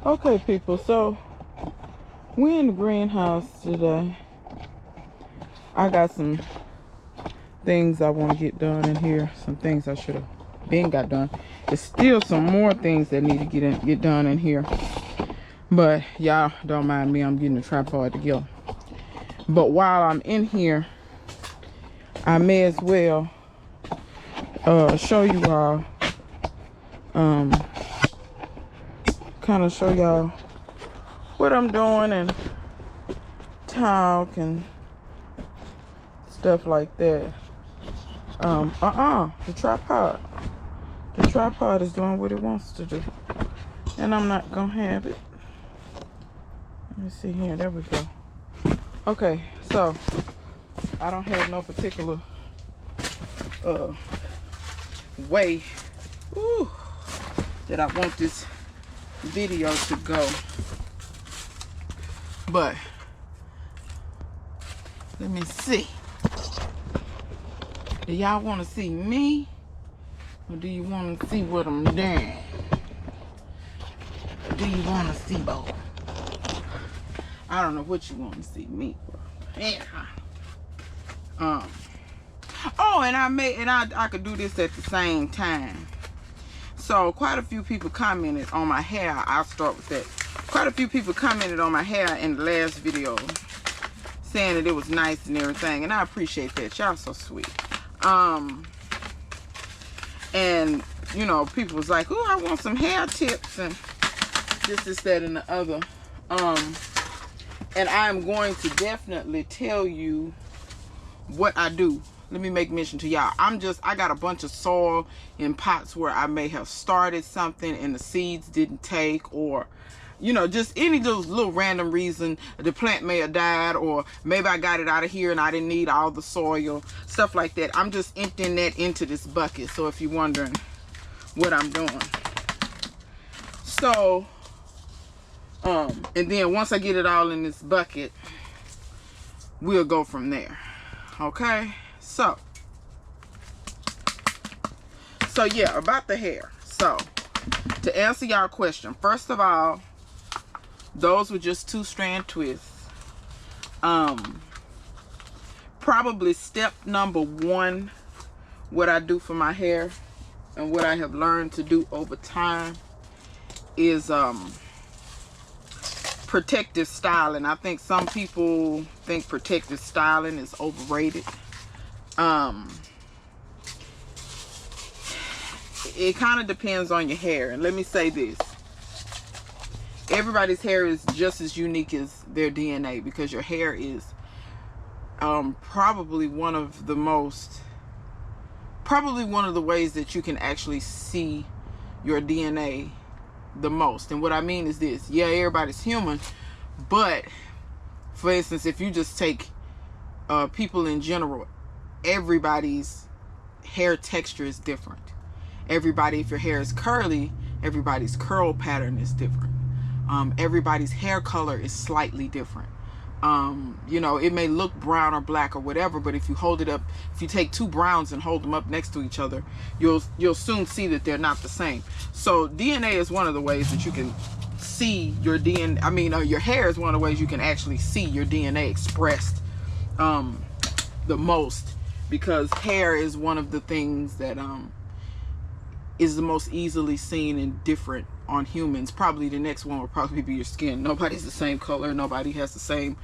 Okay, people, so we're in the greenhouse today. I got some things I want to get done in here. Some things I should have been got done. There's still some more things that need to get done in here. But y'all don't mind me, I'm getting the tripod together. But while I'm in here, I may as well show you all, kind of show y'all what I'm doing and talk and stuff like that. The tripod is doing what it wants to do, and I'm not gonna have it. Let me see here. There we go. Okay, so I don't have no particular way that I want this video to go, but let me see. Do y'all want to see me, or do you want to see what I'm doing? Or do you want to see both? I don't know what you want to see me for. Yeah. Oh, and I could do this at the same time. So quite a few people commented on my hair. I'll start with that. Quite a few people commented on my hair in the last video, saying that it was nice and everything, and I appreciate that. Y'all so sweet. And you know, people was like, oh, I want some hair tips and this, that, and the other. And I'm going to definitely tell you what I do. Let me make mention to y'all. I got a bunch of soil in pots where I may have started something and the seeds didn't take, or you know, just any of those little random reason the plant may have died, or maybe I got it out of here and I didn't need all the soil, stuff like that. I'm just emptying that into this bucket. So if you're wondering what I'm doing. So, and then once I get it all in this bucket, we'll go from there. Okay? So yeah, about the hair. So, to answer y'all question, first of all, those were just 2-strand twists. Probably step number 1, what I do for my hair and what I have learned to do over time is protective styling. I think some people think protective styling is overrated. It kind of depends on your hair. And let me say this. Everybody's hair is just as unique as their DNA, because your hair is probably one of the ways that you can actually see your DNA the most. And what I mean is this. Yeah, everybody's human, but for instance, if you just take people in general, everybody's hair texture is different. Everybody, if your hair is curly, everybody's curl pattern is different. Everybody's hair color is slightly different. You know, it may look brown or black or whatever, but if you hold it up, if you take 2 browns and hold them up next to each other, you'll soon see that they're not the same. So DNA is one of the ways that you can see your DNA. I mean, your hair is one of the ways you can actually see your DNA expressed the most, because hair is one of the things that is the most easily seen and different on humans. Probably the next one will probably be your skin. Nobody's the same color. Nobody has the same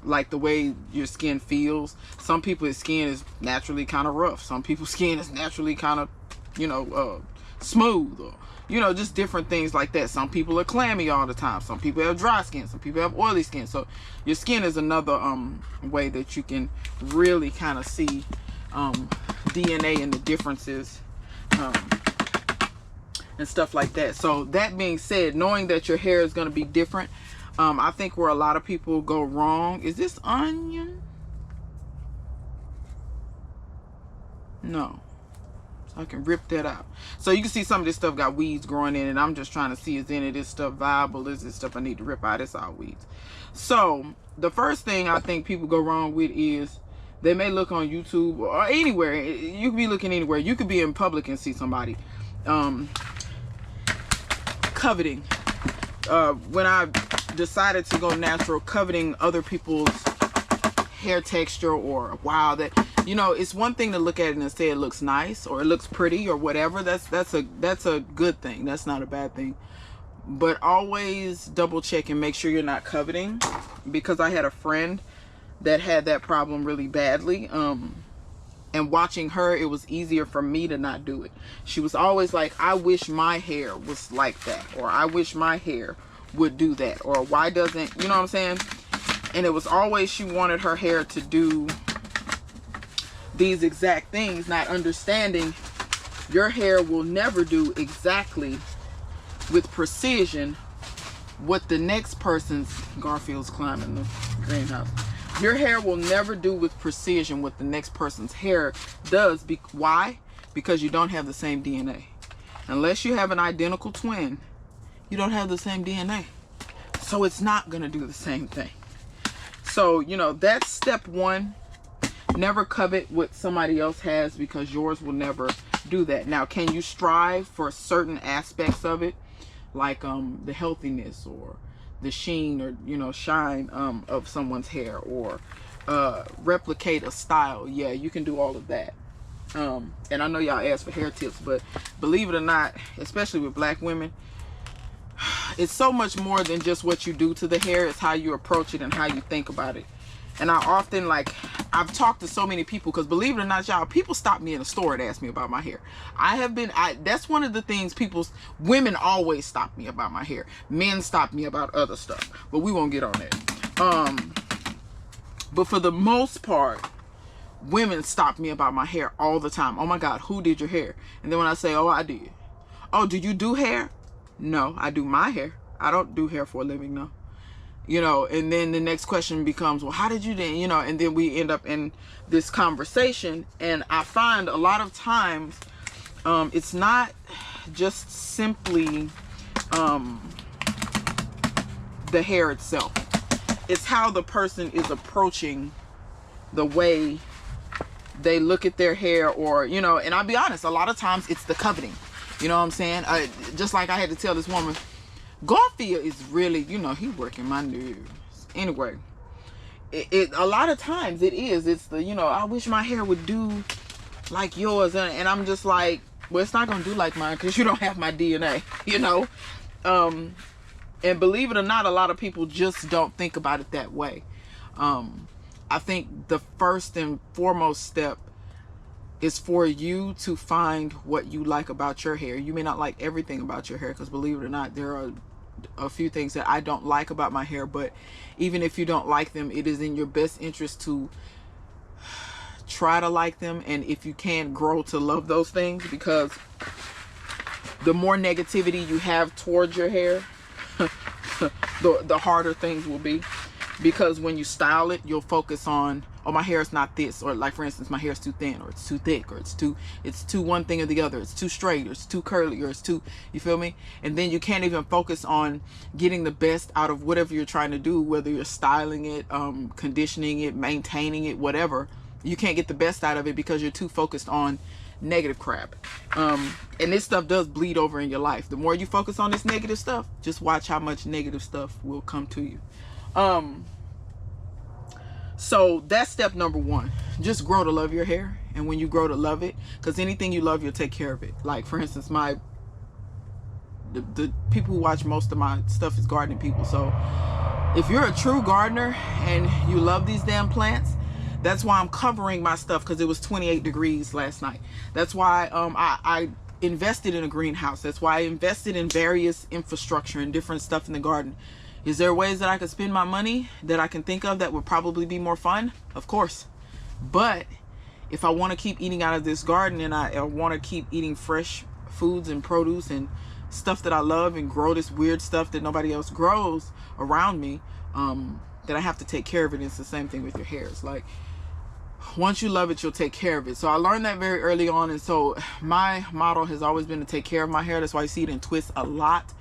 like the way your skin feels. Some people's skin is naturally kind of rough. Some people's skin is naturally kind of, you know, smooth, or you know, just different things like that. Some people are clammy all the time. Some people have dry skin. Some people have oily skin. So your skin is another way that you can really kind of see DNA and the differences and stuff like that. So that being said, knowing that your hair is going to be different, I think where a lot of people go wrong is this onion. No, so I can rip that out. So you can see some of this stuff got weeds growing in it. I'm just trying to see, is any of this stuff viable? Is this stuff I need to rip out? It's all weeds. So the first thing I think people go wrong with is They may look on YouTube or anywhere. You could be looking anywhere. You could be in public and see somebody coveting. When I decided to go natural, coveting other people's hair texture, or wow, that, you know, it's one thing to look at it and say it looks nice or it looks pretty or whatever. That's a good thing. That's not a bad thing. But always double check and make sure you're not coveting, because I had a friend that had that problem really badly. And watching her, it was easier for me to not do it. She was always like, I wish my hair was like that, or I wish my hair would do that, or why doesn't, you know what I'm saying? And it was always she wanted her hair to do these exact things, not understanding your hair will never do exactly with precision what the next person's, Garfield's climbing the greenhouse. Your hair will never do with precision what the next person's hair does. Why? Because you don't have the same DNA. Unless you have an identical twin, you don't have the same DNA. So it's not going to do the same thing. So, you know, that's step one. Never covet what somebody else has, because yours will never do that. Now, can you strive for certain aspects of it? Like the healthiness or the sheen or, you know, shine of someone's hair, or replicate a style. Yeah, you can do all of that. And I know y'all ask for hair tips, but believe it or not, especially with black women, it's so much more than just what you do to the hair. It's how you approach it and how you think about it. And I often, like, I've talked to so many people, because believe it or not, y'all, people stop me in the store and ask me about my hair. That's one of the things women always stop me about my hair. Men stop me about other stuff, but we won't get on that. But for the most part, women stop me about my hair all the time. Oh my God, who did your hair? And then when I say, oh, I did. Oh, do you do hair? No, I do my hair. I don't do hair for a living, no. You know, and then the next question becomes, well, how did you then, you know, and then we end up in this conversation. And I find a lot of times it's not just simply the hair itself. It's how the person is approaching the way they look at their hair, or, you know, and I'll be honest, a lot of times it's the coveting. You know what I'm saying? Just like I had to tell this woman, Garfield is really, you know, he's working my nerves. Anyway, a lot of times it's the, you know, I wish my hair would do like yours. And I'm just like, well, it's not going to do like mine, because you don't have my DNA, you know? And believe it or not, a lot of people just don't think about it that way. I think the first and foremost step is for you to find what you like about your hair. You may not like everything about your hair, because believe it or not, there are a few things that I don't like about my hair. But even if you don't like them, it is in your best interest to try to like them, and if you can, grow to love those things, because the more negativity you have towards your hair, the harder things will be. Because when you style it, you'll focus on, oh, my hair is not this, or like for instance, my hair is too thin, or it's too thick, or it's too one thing or the other, it's too straight, or it's too curly, or it's too, you feel me? And then you can't even focus on getting the best out of whatever you're trying to do, whether you're styling it, conditioning it, maintaining it, whatever. You can't get the best out of it because you're too focused on negative crap. And this stuff does bleed over in your life. The more you focus on this negative stuff, just watch how much negative stuff will come to you. So that's step number one. Just grow to love your hair. And when you grow to love it, because anything you love, you'll take care of it. Like for instance, the people who watch most of my stuff is gardening people. So if you're a true gardener and you love these damn plants, that's why I'm covering my stuff, because it was 28 degrees last night. That's why I invested in a greenhouse. That's why I invested in various infrastructure and different stuff in the garden. Is there ways that I could spend my money that I can think of that would probably be more fun? Of course. But if I want to keep eating out of this garden, and I want to keep eating fresh foods and produce and stuff that I love, and grow this weird stuff that nobody else grows around me, then I have to take care of it. It's the same thing with your hair. It's like, once you love it, you'll take care of it. So I learned that very early on. And so my motto has always been to take care of my hair. That's why you see it in twists a lot.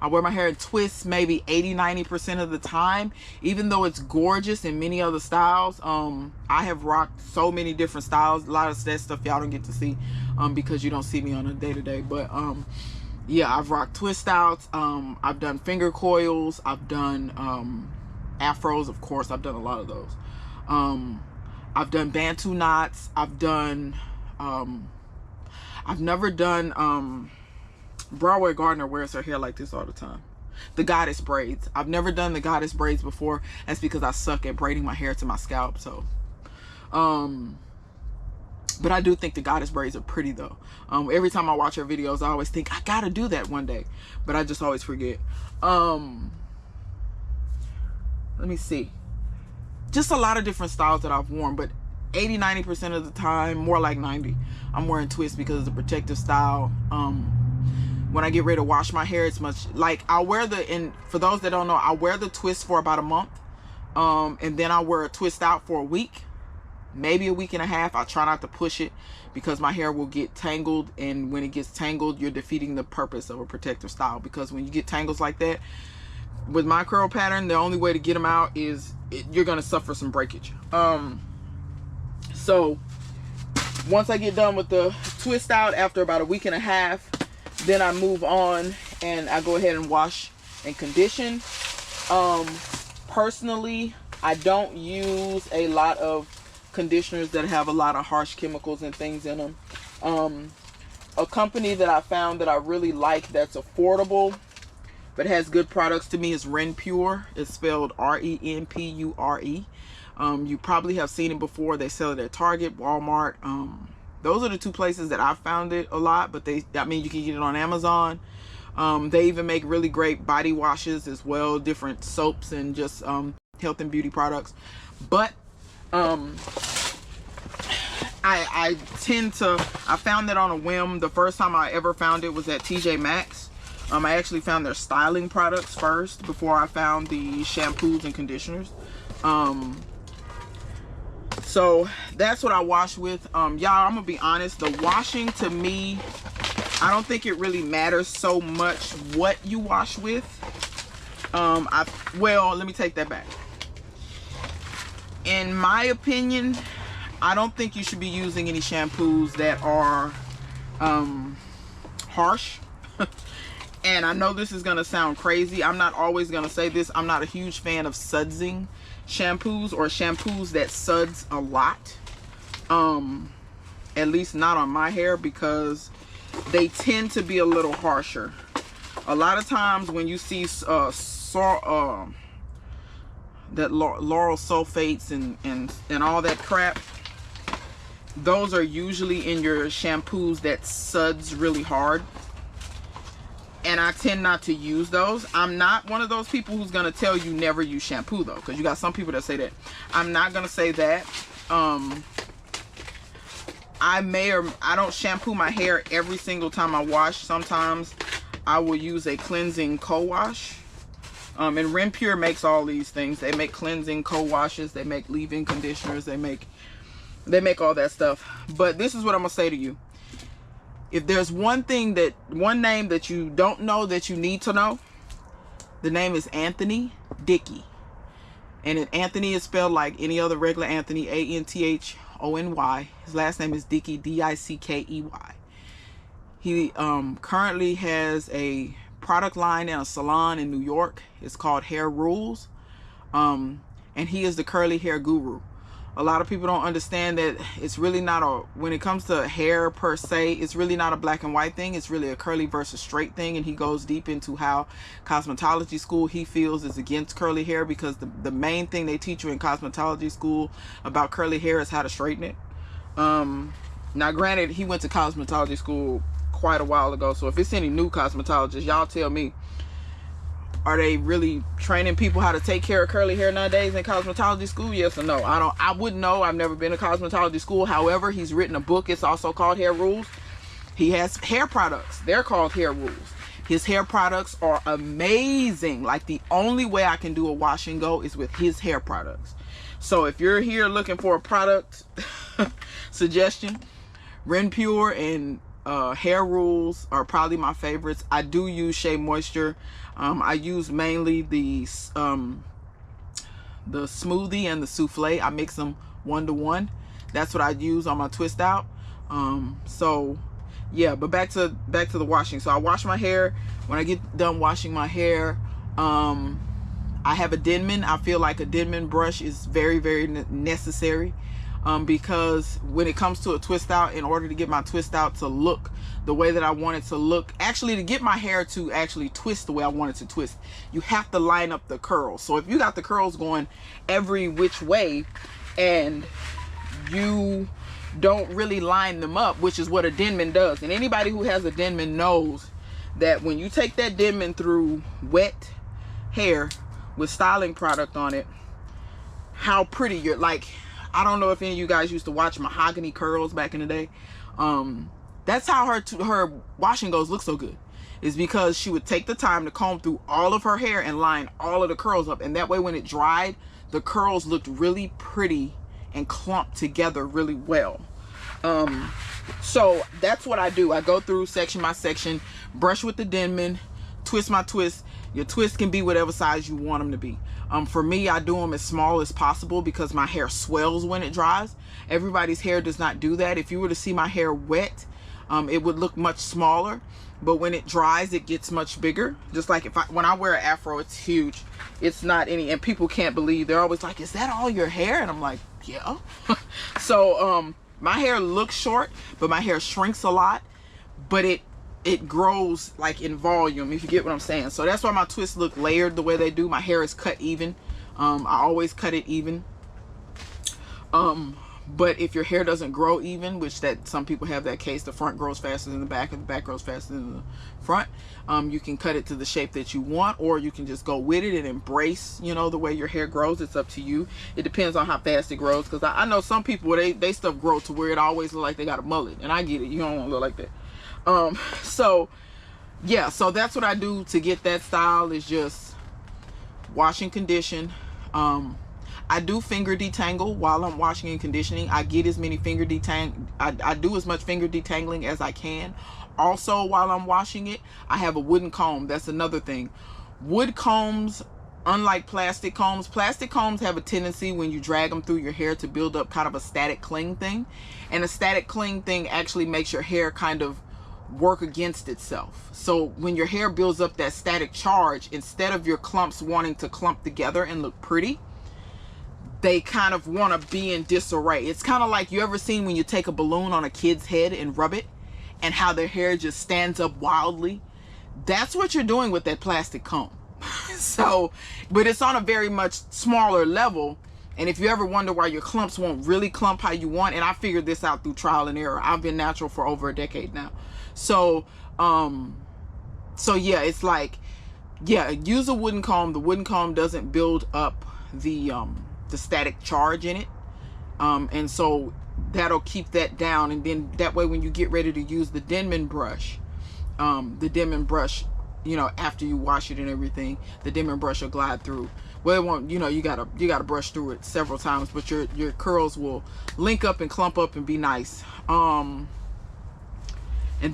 I wear my hair in twists maybe 80-90% of the time, even though it's gorgeous in many other styles. I have rocked so many different styles. A lot of that stuff y'all don't get to see because you don't see me on a day-to-day. But yeah, I've rocked twist outs. I've done finger coils. I've done afros, of course. I've done a lot of those. I've done Bantu knots. I've done I've never done Broadway Gardner wears her hair like this all the time. The goddess braids. I've never done the goddess braids before. That's because I suck at braiding my hair to my scalp. So but I do think the goddess braids are pretty though. Every time I watch her videos, I always think I gotta do that one day, but I just always forget. Let me see. Just a lot of different styles that I've worn, but 80-90% of the time, more like 90, I'm wearing twists because it's a protective style. When I get ready to wash my hair, it's much like I'll wear and for those that don't know, I wear the twist for about a month, and then I wear a twist out for a week, maybe a week and a half. I try not to push it because my hair will get tangled, and when it gets tangled, you're defeating the purpose of a protective style, because when you get tangles like that with my curl pattern, the only way to get them out is you're gonna suffer some breakage. So once I get done with the twist out after about a week and a half, then I move on and I go ahead and wash and condition. Personally, I don't use a lot of conditioners that have a lot of harsh chemicals and things in them. A company that I found that I really like that's affordable but has good products to me is Renpure. It's spelled R-E-N-P-U-R-E. You probably have seen it before. They sell it at Target, Walmart. Those are the two places that I found it a lot, but you can get it on Amazon. They even make really great body washes as well, different soaps and just health and beauty products. But I found that on a whim. The first time I ever found it was at TJ Maxx. I actually found their styling products first before I found the shampoos and conditioners. So that's what I wash with. Y'all, I'm gonna be honest, the washing to me, I don't think it really matters so much what you wash with. Well, let me take that back. In my opinion, I don't think you should be using any shampoos that are harsh. And I know this is gonna sound crazy. I'm not always gonna say this. I'm not a huge fan of sudsing shampoos or shampoos that suds a lot. At least not on my hair, because they tend to be a little harsher. A lot of times when you see that lauryl sulfates and all that crap, those are usually in your shampoos that suds really hard. And I tend not to use those. I'm not one of those people who's gonna tell you never use shampoo though, because you got some people that say that. I'm not gonna say that. I don't shampoo my hair every single time I wash. Sometimes I will use a cleansing co-wash. And Renpure makes all these things. They make cleansing co-washes, they make leave-in conditioners, they make all that stuff. But this is what I'm gonna say to you. If there's one name that you don't know that you need to know, the name is Anthony Dickey. And Anthony is spelled like any other regular Anthony, A-N-T-H-O-N-Y. His last name is Dickey, D-I-C-K-E-Y. He currently has a product line in a salon in New York. It's called Hair Rules. And he is the curly hair guru. A lot of people don't understand that it's really not when it comes to hair per se, it's really not a black and white thing. It's really a curly versus straight thing. And he goes deep into how cosmetology school he feels is against curly hair, because the main thing they teach you in cosmetology school about curly hair is how to straighten it. Now granted, he went to cosmetology school quite a while ago, so if it's any new cosmetologists, y'all tell me, are they really training people how to take care of curly hair nowadays in cosmetology school? Yes or no? I wouldn't know. I've never been to cosmetology school. However, he's written a book. It's also called Hair Rules. He has hair products. They're called Hair Rules. His hair products are amazing. Like, the only way I can do a wash and go is with his hair products. So if you're here looking for a product suggestion, Renpure and Hair Rules are probably my favorites. I do use Shea Moisture. I use mainly the smoothie and the souffle. I mix them 1-to-1. That's what I use on my twist out. So yeah, but back to the washing. So I wash my hair. When I get done washing my hair, I have a Denman. I feel like a Denman brush is very, very necessary, because when it comes to a twist out, in order to get my twist out to look the way that I want it to look, actually to get my hair to actually twist the way I want it to twist, you have to line up the curls. So if you got the curls going every which way and you don't really line them up, which is what a Denman does, and anybody who has a Denman knows that when you take that Denman through wet hair with styling product on it, how pretty you're, like, I don't know if any of you guys used to watch Mahogany Curls back in the day. That's how her washing goes look so good, is because she would take the time to comb through all of her hair and line all of the curls up, and that way when it dried, the curls looked really pretty and clumped together really well. So that's what I do. I go through section by section, brush with the Denman, twist my twist. Your twist can be whatever size you want them to be. For me, I do them as small as possible because my hair swells when it dries. Everybody's hair does not do that. If you were to see my hair wet, it would look much smaller, but when it dries, it gets much bigger. Just like when I wear an afro, it's huge. It's not any, and people can't believe. They're always like, is that all your hair? And I'm like, yeah. So my hair looks short, but my hair shrinks a lot, but it grows like in volume, if you get what I'm saying. So that's why my twists look layered the way they do. My hair is cut even. I always cut it even. But if your hair doesn't grow even, which that some people have that case, the front grows faster than the back and the back grows faster than the front, you can cut it to the shape that you want, or you can just go with it and embrace, you know, the way your hair grows. It's up to you. It depends on how fast it grows, because I know some people, they stuff grow to where it always look like they got a mullet, and I get it. You don't want to look like that. So yeah, so that's what I do to get that style, is just wash and condition. I do finger detangle while I'm washing and conditioning. I get as many finger I do as much finger detangling as I can. Also, while I'm washing it, I have a wooden comb. That's another thing. Wood combs, unlike plastic combs have a tendency when you drag them through your hair to build up kind of a static cling thing. And a static cling thing actually makes your hair kind of work against itself. So when your hair builds up that static charge, instead of your clumps wanting to clump together and look pretty, they kind of want to be in disarray. It's kind of like, you ever seen when you take a balloon on a kid's head and rub it, and how their hair just stands up wildly? That's what you're doing with that plastic comb. So, but it's on a very much smaller level. And if you ever wonder why your clumps won't really clump how you want, and I figured this out through trial and error. I've been natural for over a decade now. So, so yeah, it's like, yeah, use a wooden comb. The wooden comb doesn't build up the static charge in it. And so that'll keep that down. And then that way, when you get ready to use the Denman brush, you know, after you wash it and everything, the Denman brush will glide through. Well, it won't, you know, you gotta brush through it several times, but your curls will link up and clump up and be nice. And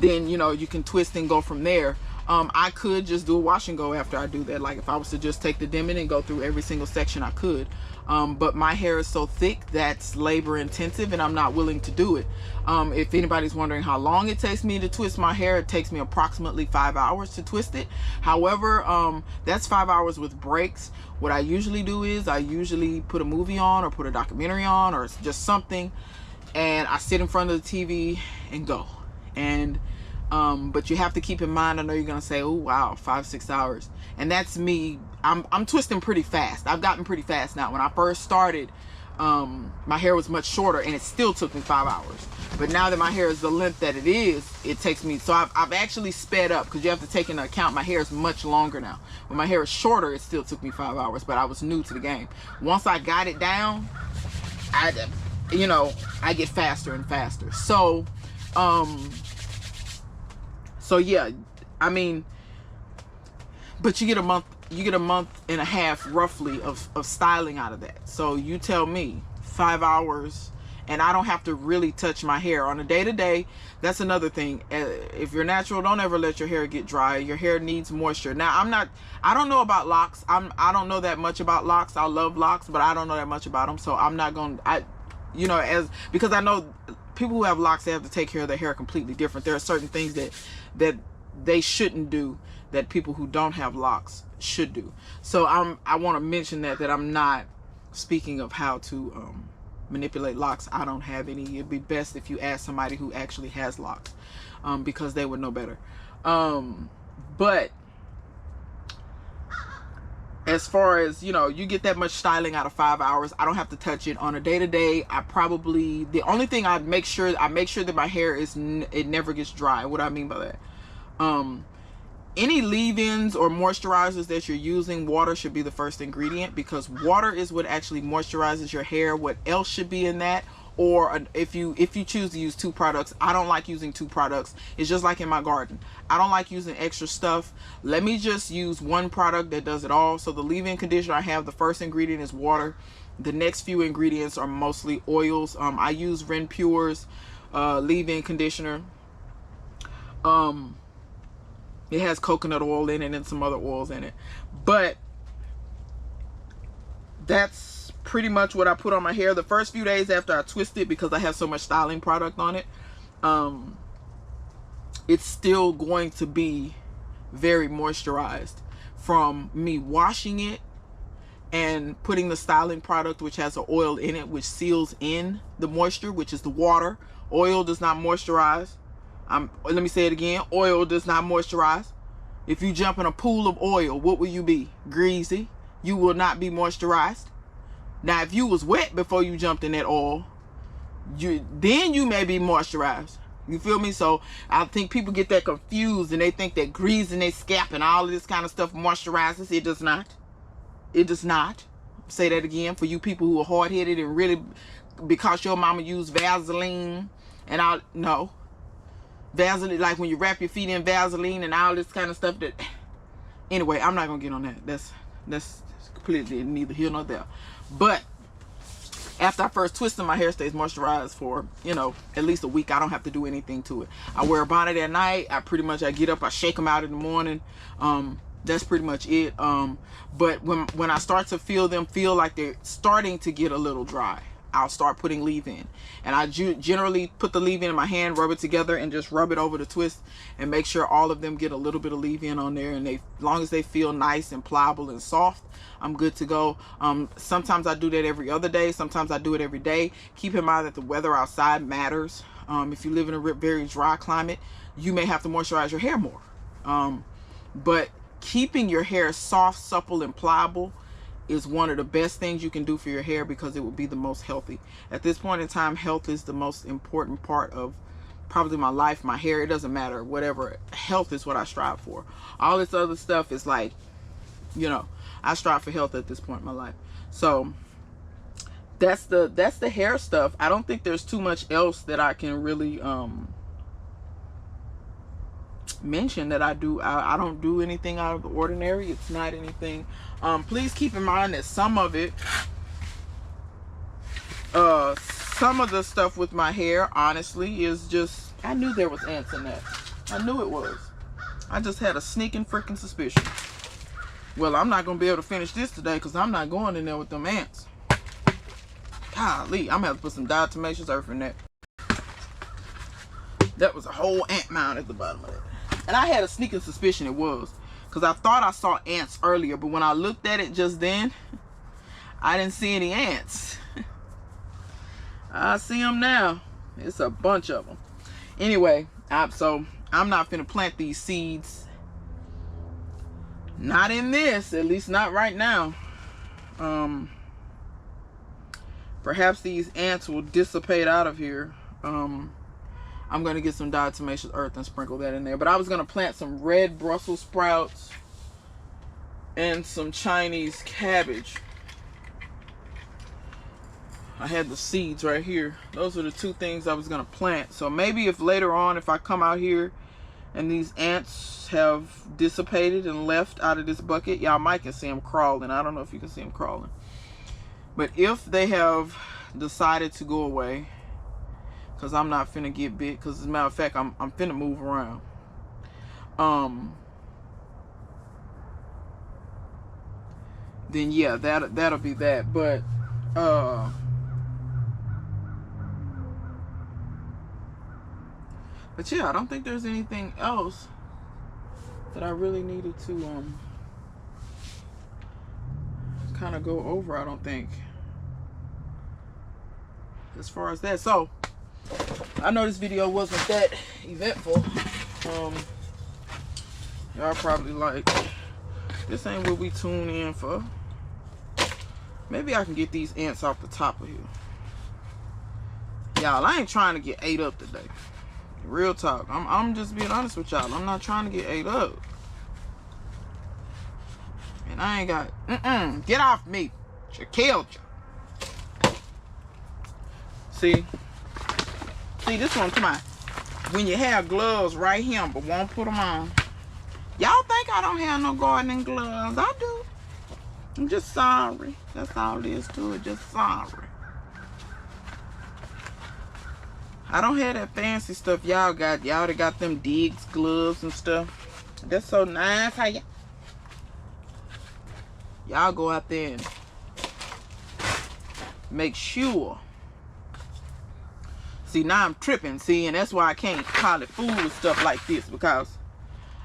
then, you know, you can twist and go from there. I could just do a wash and go after I do that. Like if I was to just take the Denman and go through every single section, I could. But my hair is so thick, that's labor intensive, and I'm not willing to do it. If anybody's wondering how long it takes me to twist my hair, it takes me approximately 5 hours to twist it. However, that's 5 hours with breaks. What I usually do is I usually put a movie on, or put a documentary on, or just something, and I sit in front of the TV and go. And but you have to keep in mind, I know you're gonna say, oh wow, 5-6 hours, and that's me. I'm twisting pretty fast. I've gotten pretty fast now. When I first started, my hair was much shorter, and it still took me 5 hours. But now that my hair is the length that it is, it takes me, so I've actually sped up, because you have to take into account my hair is much longer now. When my hair is shorter, it still took me 5 hours, but I was new to the game. Once I got it down, I get faster and faster. So yeah, I mean, but you get a month and a half roughly of styling out of that. So you tell me, 5 hours and I don't have to really touch my hair on a day-to-day. That's another thing. If you're natural, don't ever let your hair get dry. Your hair needs moisture. Now, I don't know about locks. I don't know that much about locks. I love locks, but I don't know that much about them. So I'm not going to, because I know people who have locks, they have to take care of their hair completely different. There are certain things that they shouldn't do that people who don't have locks should do. So I want to mention that I'm not speaking of how to manipulate locks. I don't have any. It'd be best if you ask somebody who actually has locks, because they would know better. But as far as, you get that much styling out of 5 hours. I don't have to touch it on a day-to-day. The only thing I make sure that my hair it never gets dry. What do I mean by that? Any leave-ins or moisturizers that you're using, water should be the first ingredient, because water is what actually moisturizes your hair. What else should be in that? Or if you choose to use 2 products, I don't like using 2 products. It's just like in my garden. I don't like using extra stuff. Let me just use 1 product that does it all. So the leave-in conditioner I have, the first ingredient is water. The next few ingredients are mostly oils. I use Renpure's leave-in conditioner. It has coconut oil in it and some other oils in it. But that's pretty much what I put on my hair the first few days after I twist it, because I have so much styling product on it. It's still going to be very moisturized from me washing it and putting the styling product, which has an oil in it, which seals in the moisture, which is the water. Oil does not moisturize. Let me say it again. Oil does not moisturize. If you jump in a pool of oil, what will you be? Greasy. You will not be moisturized. Now, if you was wet before you jumped in that oil, then you may be moisturized. You feel me? So I think people get that confused, and they think that greasing their scalp and all of this kind of stuff moisturizes. It does not. It does not. Say that again for you people who are hard-headed and really, because your mama used Vaseline and no. Vaseline, like when you wrap your feet in Vaseline and all this kind of stuff. Anyway, I'm not gonna get on that. That's completely neither here nor there. But after I first twist them, my hair stays moisturized for at least a week. I don't have to do anything to it. I wear a bonnet at night. I get up, I shake them out in the morning. That's pretty much it. But when I start to feel like they're starting to get a little dry, I'll start putting leave-in. And I generally put the leave-in in my hand, rub it together, and just rub it over the twist and make sure all of them get a little bit of leave-in on there. And as long as they feel nice and pliable and soft, I'm good to go. Sometimes I do that every other day. Sometimes I do it every day. Keep in mind that the weather outside matters. If you live in a very dry climate, you may have to moisturize your hair more. But keeping your hair soft, supple, and pliable is one of the best things you can do for your hair, because it will be the most healthy. At this point in time, health is the most important part of probably my life, my hair. It doesn't matter, whatever. Health is what I strive for. All this other stuff is like, I strive for health at this point in my life. So that's the hair stuff. I don't think there's too much else that I can really mention that I do. I don't do anything out of the ordinary. It's not anything. Please keep in mind that some of the stuff with my hair, honestly, is just, I knew there was ants in that. I knew it was. I just had a sneaking freaking suspicion. Well, I'm not gonna be able to finish this today because I'm not going in there with them ants. Golly, I'm gonna have to put some diatomaceous earth in that. That was a whole ant mound at the bottom of it. And I had a sneaking suspicion it was, because I thought I saw ants earlier, but when I looked at it just then, I didn't see any ants. I see them now. It's a bunch of them. Anyway, so I'm not finna plant these seeds. Not in this, at least not right now. Perhaps these ants will dissipate out of here. I'm going to get some diatomaceous earth and sprinkle that in there. But I was going to plant some red Brussels sprouts and some Chinese cabbage. I had the seeds right here. Those are the 2 things I was going to plant. So maybe if later on, if I come out here and these ants have dissipated and left out of this bucket, y'all might can see them crawling. I don't know if you can see them crawling. But if they have decided to go away, Cause I'm not finna get bit. Cause as a matter of fact, I'm finna move around. Then yeah, that'll be that. But yeah, I don't think there's anything else that I really needed to kind of go over. I don't think, as far as that. So I know this video wasn't that eventful. Y'all probably like, this ain't what we tune in for. Maybe I can get these ants off the top of here. Y'all, I ain't trying to get ate up today. Real talk. I'm just being honest with y'all. I'm not trying to get ate up. And I ain't got... Get off me. She killed you. See, this one, come on. When you have gloves right here, but won't put them on. Y'all think I don't have no gardening gloves. I do. I'm just sorry. That's all it is to it. Just sorry. I don't have that fancy stuff y'all got. Y'all that got them Diggs gloves and stuff. That's so nice. How y'all go out there and make sure. See, now I'm tripping. See, and that's why I can't call it food and stuff like this, because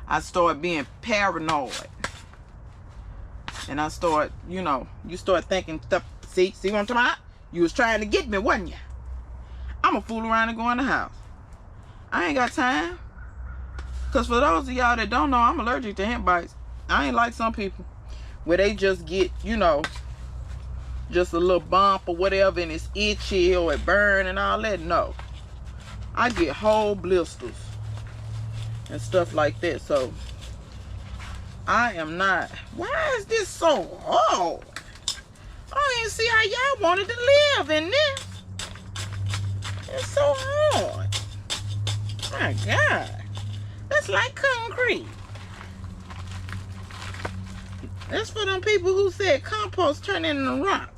I start being paranoid. And I start, you start thinking stuff. See what I'm talking about? You was trying to get me, wasn't you? I'm a fool around and go in the house. I ain't got time. Because for those of y'all that don't know, I'm allergic to ant bites. I ain't like some people where they just get, just a little bump or whatever and it's itchy or it burn and all that. No. I get whole blisters and stuff like that. So I am not. Why is this so hard? I didn't see how y'all wanted to live in this. It's so hard. My God. That's like concrete. That's for them people who said compost turn into rock.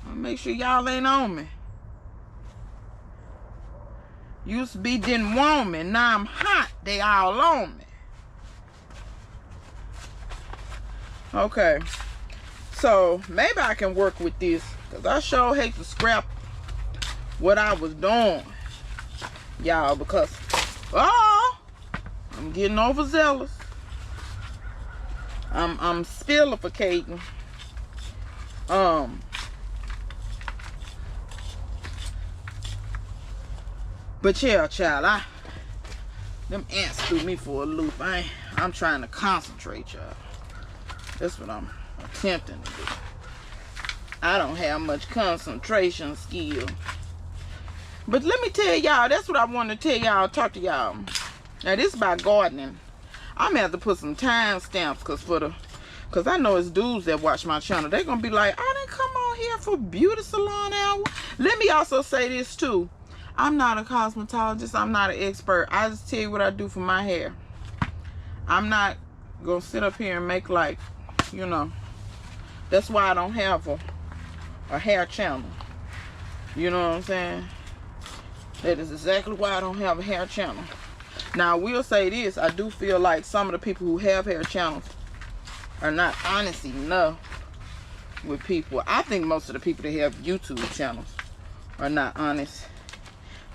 I'll make sure y'all ain't on me. Used to be didn't want me. Now I'm hot. They all on me. Okay. So maybe I can work with this, because I sure hate to scrap what I was doing, y'all, because I'm getting overzealous. I'm spillificating. But yeah, child, them ants threw me for a loop. I'm trying to concentrate, y'all. That's what I'm attempting to do. I don't have much concentration skill. But let me tell y'all, that's what I want to tell y'all, talk to y'all. Now this is about gardening. I'm gonna have to put some time stamps, cause I know it's dudes that watch my channel. They're gonna be like, I didn't come on here for beauty salon hour. Let me also say this too. I'm not a cosmetologist. I'm not an expert. I just tell you what I do for my hair. I'm not gonna sit up here and make like, that's why I don't have a hair channel. You know what I'm saying? That is exactly why I don't have a hair channel. Now I will say this, I do feel like some of the people who have hair channels are not honest enough with people. I think most of the people that have YouTube channels are not honest.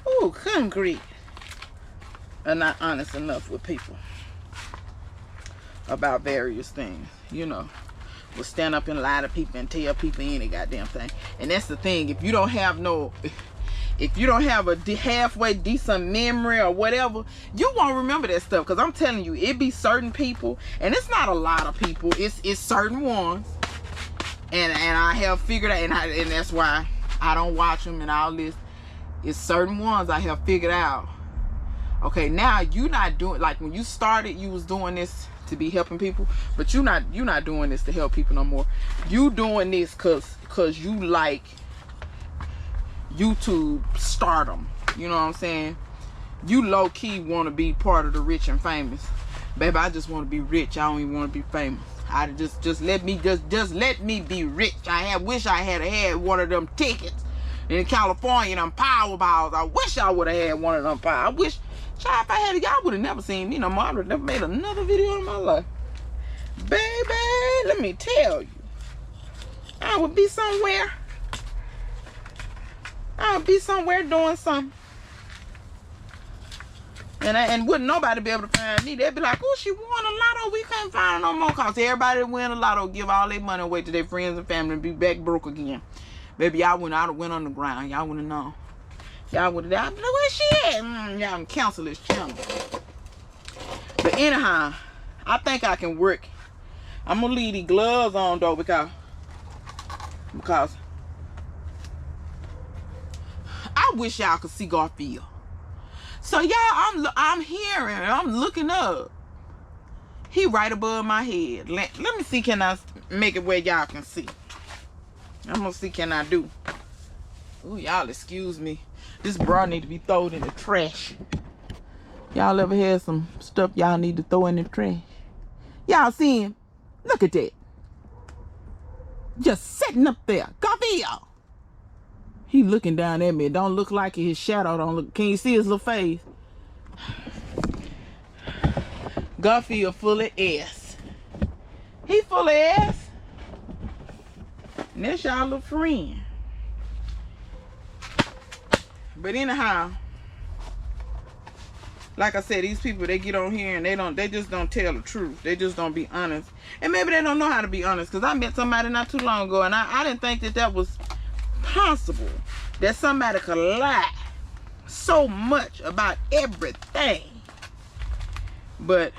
Ooh, concrete. Are not honest enough with people about various things. Will stand up and lie to people and tell people any goddamn thing. And that's the thing. If you don't have a halfway decent memory or whatever, you won't remember that stuff. Because I'm telling you, it be certain people, and it's not a lot of people. It's certain ones, and I have figured out, and that's why I don't watch them and all this. It's certain ones I have figured out. Okay, now you not doing, like when you started, you was doing this to be helping people, but you're not doing this to help people no more. You doing this cause you like YouTube stardom. You know what I'm saying? You low-key want to be part of the rich and famous. Baby, I just want to be rich. I don't even want to be famous. I just let me be rich. Wish I had one of them tickets in California, them Powerballs. I wish I would have had one of them I wish, child, if I had it, y'all would have never seen me no more. I would have never made another video in my life. Baby, let me tell you, I would be somewhere. I would be somewhere doing something. And wouldn't nobody be able to find me. They'd be like, oh, she won a lotto. We can't find her no more. Because everybody that win a lotto give all their money away to their friends and family and be back broke again. Baby, y'all wouldn't have went underground. Y'all wouldn't know. Y'all would have died. Where she at? Y'all can cancel this channel. But anyhow, I think I can work. I'm going to leave these gloves on, though, because I wish y'all could see Garfield. So y'all, I'm hearing, I'm looking up. He right above my head. Let me see, can I make it where y'all can see? I'm gonna see, can I do? Ooh, y'all excuse me. This bra need to be thrown in the trash. Y'all ever had some stuff y'all need to throw in the trash? Y'all see him? Look at that. Just sitting up there. Garfield. He looking down at me. It don't look like his shadow don't look. Can you see his little face? Garfield full of S. He full of S. And that's y'all little friend. But anyhow, like I said, these people, they get on here and they just don't tell the truth. They just don't be honest. And maybe they don't know how to be honest. Because I met somebody not too long ago and I didn't think that was possible, that somebody could lie so much about everything. But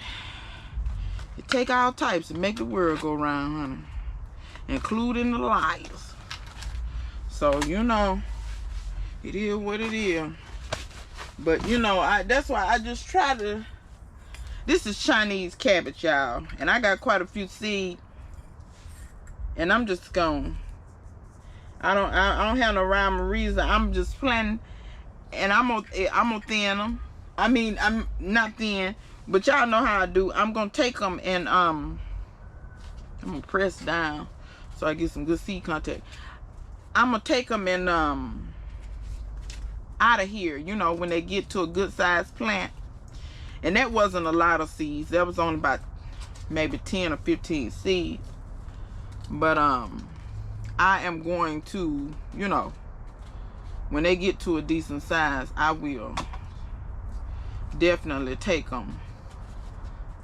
it take all types to make the world go round, honey, including the liars. So you know, it is what it is. But you know, that's why I just try to. This is Chinese cabbage, y'all, and I got quite a few seeds, and I'm just gonna. I don't have no rhyme or reason. I'm just planting, and I'm gonna thin them. I mean, I'm not thin, but y'all know how I do. I'm gonna take them and I'm gonna press down so I get some good seed contact. I'm gonna take them and out of here. You know, when they get to a good sized plant, and that wasn't a lot of seeds. That was only about maybe 10 or 15 seeds. But I am going to, you know, when they get to a decent size, I will definitely take them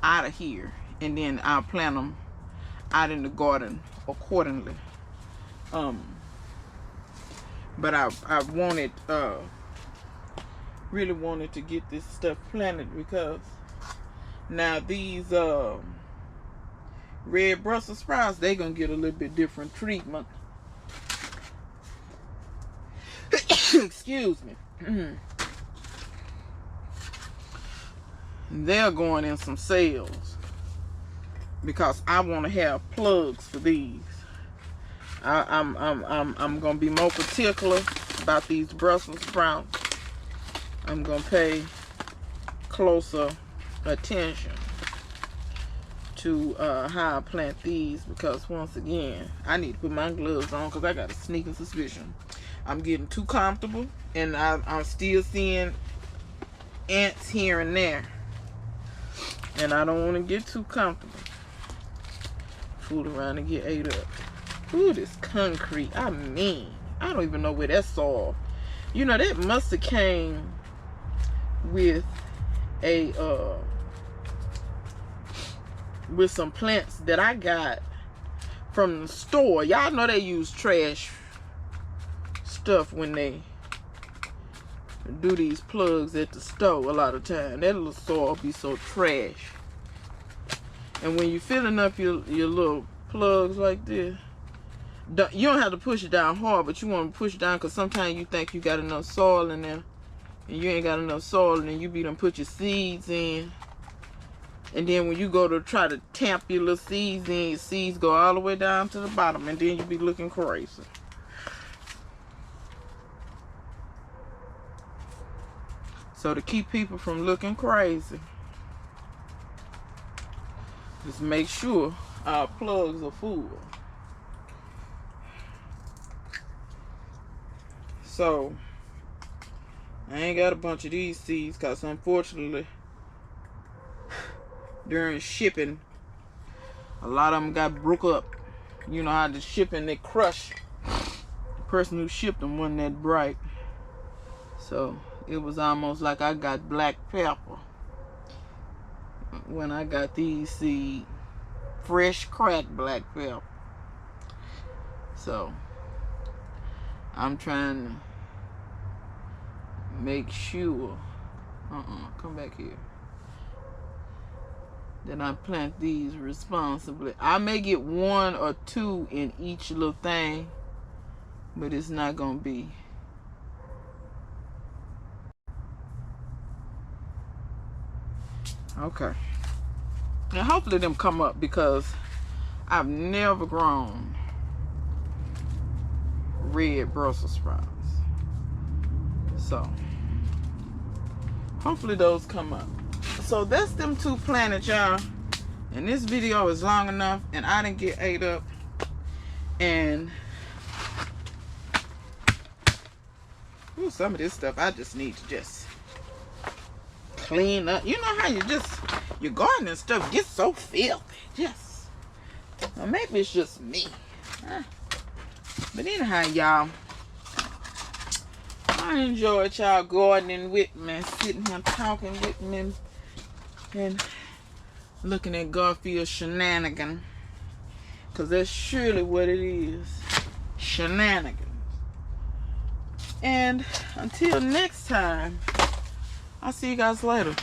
out of here. And then I'll plant them out in the garden accordingly. But I wanted, really wanted to get this stuff planted because now these red Brussels sprouts, they gonna get a little bit different treatment. Excuse me. They're going in some sales because I want to have plugs for these. I'm gonna be more particular about these Brussels sprouts. I'm gonna pay closer attention to how I plant these, because once again, I need to put my gloves on because I got a sneaking suspicion I'm getting too comfortable, and I'm still seeing ants here and there, and I don't want to get too comfortable. Fool around and get ate up. Ooh, this concrete. I mean, I don't even know where that soil. You know, that must have came with a with some plants that I got from the store. Y'all know they use trash stuff when they do these plugs at the store a lot of time. That little soil be so trash. And when you're filling up your little plugs like this, you don't have to push it down hard, but you want to push it down because sometimes you think you got enough soil in there and you ain't got enough soil, and then you be done put your seeds in, and then when you go to try to tamp your little seeds in, your seeds go all the way down to the bottom, and then you be looking crazy. So to keep people from looking crazy, just make sure plugs are full. So I ain't got a bunch of these seeds because unfortunately during shipping a lot of them got broke up. You know how the shipping they crush. The person who shipped them wasn't that bright. So it was almost like I got black pepper when I got these seeds. Fresh cracked black pepper. So I'm trying to make sure come back here that I plant these responsibly. I may get 1 or 2 in each little thing, but it's not gonna be okay. And hopefully them come up because I've never grown red Brussels sprouts. So hopefully those come up. So that's them 2 planted, y'all. And this video is long enough and I didn't get ate up. And ooh, some of this stuff I just need to just clean up. You know how your gardening stuff gets so filthy. Just, well, maybe it's just me. But anyhow, y'all, I enjoyed y'all gardening with me, sitting here talking with me, and looking at Garfield shenanigans, because that's surely what it is, shenanigans. And until next time, I'll see you guys later.